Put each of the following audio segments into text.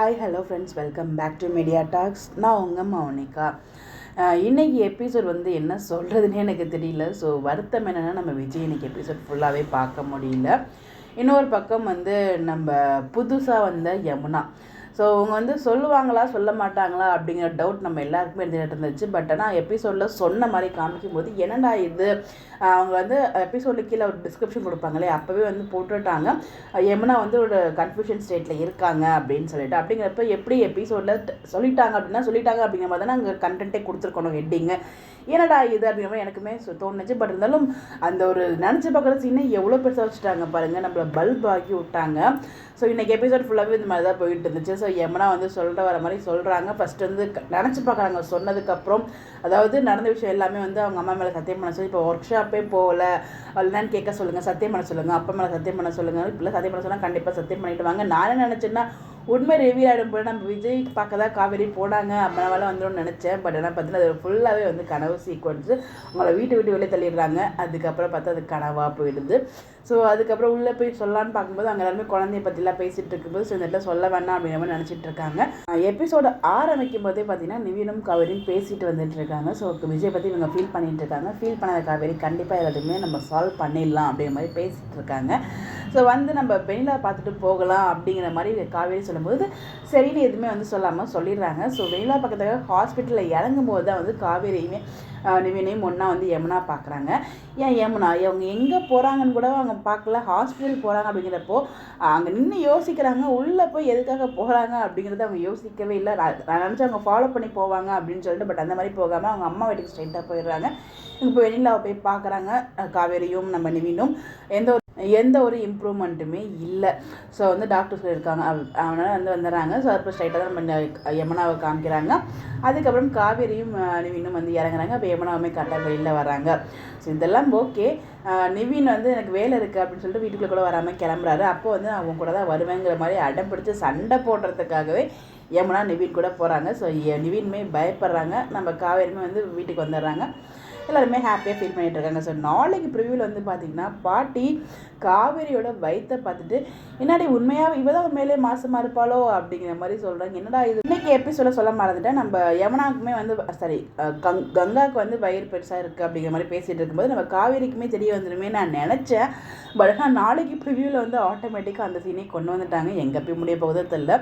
Hi hello friends, welcome back to media talks. நான் உங்கள் மௌனிகா. இன்றைக்கி எபிசோட் என்ன சொல்கிறதுனே எனக்கு தெரியல. ஸோ வருத்தம் என்னென்னா, நம்ம விஜய் இன்றைக்கி எபிசோட் ஃபுல்லாகவே பார்க்க முடியல. இன்னொரு பக்கம் நம்ம புதுசாக வந்த யமுனா. ஸோ அவங்க சொல்லுவாங்களா சொல்ல மாட்டாங்களா அப்படிங்கிற டவுட் நம்ம எல்லாருக்குமே இருந்துச்சு. பட் ஆனால் எபிசோடில் சொன்ன மாதிரி காமிக்கும்போது என்னடா இது, அவங்க எபிசோடுக்கு கீழே ஒரு டிஸ்கிரிப்ஷன் கொடுப்பாங்களே, அப்போவே போட்டுட்டாங்க யமுனா ஒரு கன்ஃபியூஷன் ஸ்டேட்டில் இருக்காங்க அப்படின்னு சொல்லிட்டு. அப்படிங்கிறப்ப எப்படி எபிசோடில் சொல்லிட்டாங்க அப்படிங்கிற மாதிரி தான் அங்கே கண்டென்ட்டே கொடுத்துருக்கணும், ஹெட்டிங்கு. என்னடா இது அப்படிங்கிற மாதிரி எனக்குமே தோணுச்சு. பட் இருந்தாலும் அந்த ஒரு நினச்சி பார்க்குற சீனை எவ்வளோ பெருசாக வச்சுட்டாங்க பாருங்கள், நம்மளை பல்ப் ஆக்கி விட்டாங்க. ஸோ இன்றைக்கி எபிசோட் ஃபுல்லாகவே இந்த மாதிரி தான் போயிட்டு இருந்துச்சு. ஸோ யமுனா சொல்கிற வர மாதிரி சொல்கிறாங்க. ஃபஸ்ட்டு நினச்சி பார்க்குறாங்க சொன்னதுக்கப்புறம், அதாவது நடந்த விஷயம் எல்லாமே அவங்க அம்மா மேலே சத்தியம் பண்ண சொல்லி, இப்போ ஒர்க் ஷாப்பே போகல என்னன்னு கேட்க சொல்லுங்கள், சத்தியம் பண்ண சொல்லுங்கள், அப்பா மேலே சத்தியம் பண்ண சொல்லுங்கள். இப்படிலாம் சத்தியம் பண்ண சொன்னால் கண்டிப்பாக சத்தியம் பண்ணிவிட்டு வாங்க. நான் என்ன நினச்சேன்னா, உண்மை ரிவீல் ஆகிடும் போது நம்ம விஜய் பார்க்க தான் காவேரி போனாங்க அப்படின்னால வந்துடும் நினச்சேன். பட் ஆனால் பார்த்தீங்கன்னா அது ஃபுல்லாகவே கனவு சீக்வன்ஸு. அவங்கள விட்டு வெளியே தள்ளிடுறாங்க. அதுக்கப்புறம் பார்த்தா அது கனவாக போயிடுது. ஸோ அதுக்கப்புறம் உள்ளே போய் சொல்லலான்னு பார்க்கும்போது அங்கே எல்லாருமே குழந்தைய பற்றிலாம் பேசிகிட்டு இருக்கும்போது, ஸோ இந்த இடத்துல சொல்ல வேண்டாம் அப்படிங்கிற மாதிரி நினச்சிட்டு இருக்காங்க. எபிசோட ஆரம்பிக்கும் போதே பார்த்தீங்கன்னா நிவீனும் காவேரியும் பேசிட்டு வந்துட்டு இருக்காங்க. ஸோ விஜய் பற்றி இவங்க ஃபீல் பண்ணிட்டு இருக்காங்க. ஃபீல் பண்ணாத காவேரி கண்டிப்பாக எல்லாத்தையுமே நம்ம சால்வ் பண்ணிடலாம் அப்படிங்கிற மாதிரி பேசிகிட்டு இருக்காங்க. ஸோ நம்ம வெண்ணிலா பார்த்துட்டு போகலாம் அப்படிங்கிற மாதிரி காவேரி சொல்லும்போது சரின்னு எதுவுமே சொல்லாமல் சொல்லிடுறாங்க. ஸோ வெண்ணிலா பக்கத்தில் ஹாஸ்பிட்டலில் இறங்கும் போது தான் காவேரியுமே நிவினையும் ஒன்றா யமுனா பார்க்குறாங்க. ஏன் யமுனா அவங்க எங்கே போகிறாங்கன்னு கூட அவங்க பார்க்கல, ஹாஸ்பிட்டல் போகிறாங்க அப்படிங்கிறப்போ அங்கே நின்று யோசிக்கிறாங்க. உள்ளே போய் எதுக்காக போகிறாங்க அப்படிங்கிறத அவங்க யோசிக்கவே இல்லை. நான் நினச்சி அவங்க ஃபாலோ பண்ணி போவாங்க அப்படின்னு சொல்லிட்டு, பட் அந்த மாதிரி போகாமல் அவங்க அம்மா வீட்டுக்கு ஸ்ட்ரைட்டாக போயிடுறாங்க. இப்போ வெண்ணிலாவை போய் பார்க்குறாங்க. காவேரியும் நம்ம நிவினும் எந்த ஒரு இம்ப்ரூவ்மெண்ட்டுமே இல்லை. ஸோ டாக்டர் சொல்லியிருக்காங்க, அவனால் வந்துடுறாங்க. ஸோ அப்புறம் ஸ்ட்ரைட்டாக தான் நம்ம யமுனாவை காமிக்கிறாங்க. அதுக்கப்புறம் காவேரியும் நிவினும் இறங்குறாங்க. அப்போ யமுனாவுமே கரெக்டாக வெளியில் வராங்க. ஸோ இதெல்லாம் ஓகே. நிவின் எனக்கு வேலை இருக்குது அப்படின்னு சொல்லிட்டு வீட்டுக்குள்ளே கூட வராமல் கிளம்புறாரு. அப்போ அவங்க கூட தான் வருவேங்கிற மாதிரி அடம் பிடிச்சி சண்டை போடுறதுக்காகவே யமுனா நிவின் கூட போகிறாங்க. ஸோ நிவின்மே பயப்படுறாங்க. நம்ம காவேரியுமே வீட்டுக்கு வந்துடுறாங்க. எல்லாருமே ஹாப்பியாக ஃபீல் பண்ணிகிட்டு இருக்காங்க. ஸோ நாளைக்கு ப்ரிவியூவில் பார்த்தீங்கன்னா பாட்டி காவேரியோட வயிற்றை பார்த்துட்டு என்னடி உண்மையாக இவ தான் உண்மையிலே மாசமாக இருப்பாளோ அப்படிங்கிற மாதிரி சொல்கிறாங்க. என்னடா இது இன்றைக்கி எபிசோட சொல்ல மறந்துட்டேன். நம்ம யமுனாவுக்குமே சாரி கங்காவுக்கு வயிறு பெருசாக இருக்குது அப்படிங்கிற மாதிரி பேசிகிட்டு இருக்கும்போது நம்ம காவேரிக்குமே தெரிய வந்துடுமே நான் நினச்சேன். பட் ஆனால் நாளைக்கு ப்ரிவியூவில் ஆட்டோமேட்டிக்காக அந்த சீனை கொண்டு வந்துட்டாங்க. எங்கே போய் முடிய போகுதோ தெரியல.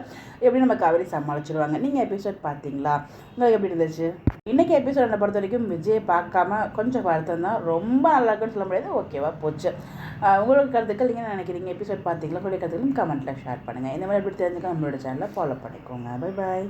எப்படி நம்ம காவேரி சமாளிச்சிடுவாங்க. நீங்கள் எபிசோட் பார்த்தீங்களா? உங்களுக்கு எப்படி இருந்துச்சு? இன்றைக்கி எபிசோட் என்னை பொறுத்த வரைக்கும் விஜயை பார்க்காம கொஞ்சம் வருத்தம் தான். ரொம்ப நல்லா இருக்குன்னு சொல்ல முடியாது, ஓகேவா போச்சு. உங்களுக்கு கருத்துக்கள் நீங்கள் நினைக்கிறீங்க? எபிசோட் பார்த்தீங்களா? உங்களுடைய கருத்துக்களும் கமெண்ட்டில் ஷேர் பண்ணுங்கள். இந்த மாதிரி எப்படி தெரிஞ்சுக்கலாம் நம்மளோட சேனலை ஃபாலோ பண்ணிக்கோங்க. Bye bye.